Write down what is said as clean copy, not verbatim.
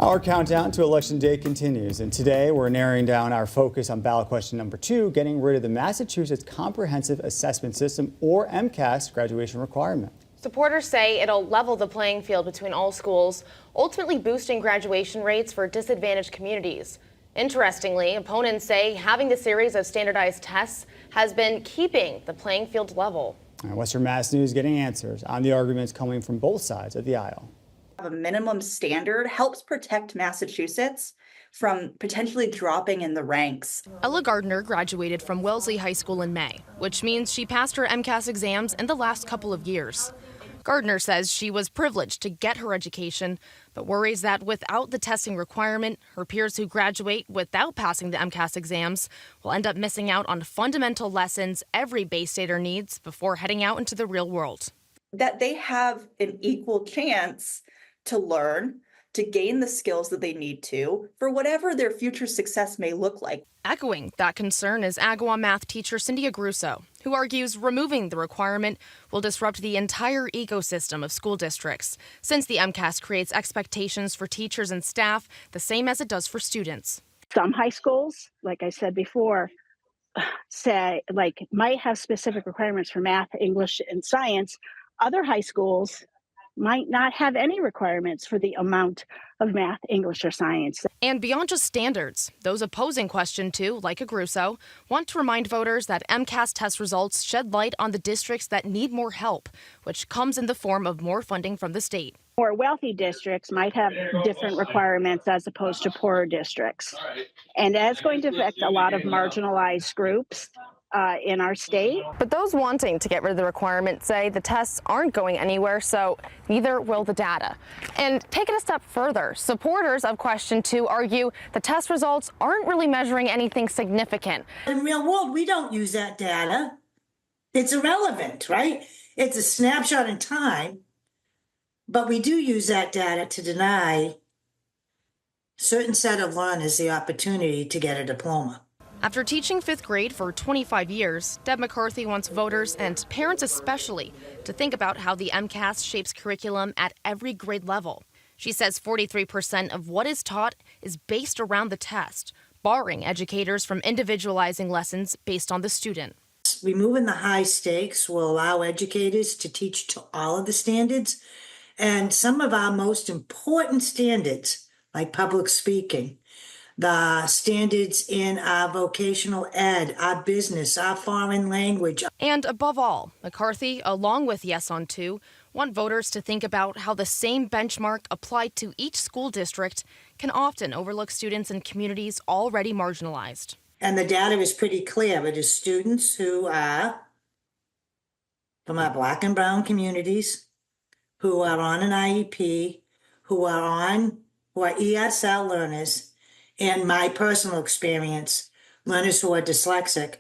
Our countdown to Election Day continues, and today we're narrowing down our focus on ballot question number 2, getting rid of the Massachusetts Comprehensive Assessment System, or MCAS, graduation requirement. Supporters say it'll level the playing field between all schools, ultimately boosting graduation rates for disadvantaged communities. Interestingly, opponents say having the series of standardized tests has been keeping the playing field level. Western Mass News getting answers on the arguments coming from both sides of the aisle. A minimum standard helps protect Massachusetts from potentially dropping in the ranks. Ella Gardner graduated from Wellesley High School in May, which means she passed her MCAS exams in the last couple of years. Gardner says she was privileged to get her education, but worries that without the testing requirement, her peers who graduate without passing the MCAS exams will end up missing out on fundamental lessons every Bay Stater needs before heading out into the real world. That they have an equal chance to learn, to gain the skills that they need to for whatever their future success may look like. Echoing that concern is Agawam math teacher Cindy Agruso, who argues removing the requirement will disrupt the entire ecosystem of school districts, since the MCAS creates expectations for teachers and staff the same as it does for students. Some high schools, like I said before, might have specific requirements for math, English, and science. Other high schools might not have any requirements for the amount of math, English, or science. And beyond just standards, those opposing question 2, like Agruso, want to remind voters that MCAS test results shed light on the districts that need more help, which comes in the form of more funding from the state. More wealthy districts might have different requirements as opposed to poorer districts. And that's going to affect a lot of marginalized groups in our state. But those wanting to get rid of the requirement say the tests aren't going anywhere, so neither will the data. And take it a step further, supporters of question 2 argue the test results aren't really measuring anything significant. In the real world, we don't use that data. It's irrelevant, right? It's a snapshot in time, but we do use that data to deny a certain set of learners the opportunity to get a diploma. After teaching 5th grade for 25 years, Deb McCarthy wants voters, and parents especially, to think about how the MCAS shapes curriculum at every grade level. She says 43% of what is taught is based around the test, barring educators from individualizing lessons based on the student. Removing the high stakes will allow educators to teach to all of the standards, and some of our most important standards, like public speaking, the standards in our vocational ed, our business, our foreign language. And above all, McCarthy, along with Yes on 2, want voters to think about how the same benchmark applied to each school district can often overlook students in communities already marginalized. And the data is pretty clear. It is students who are from our Black and brown communities, who are on an IEP, who are ESL learners, and my personal experience, learners who are dyslexic,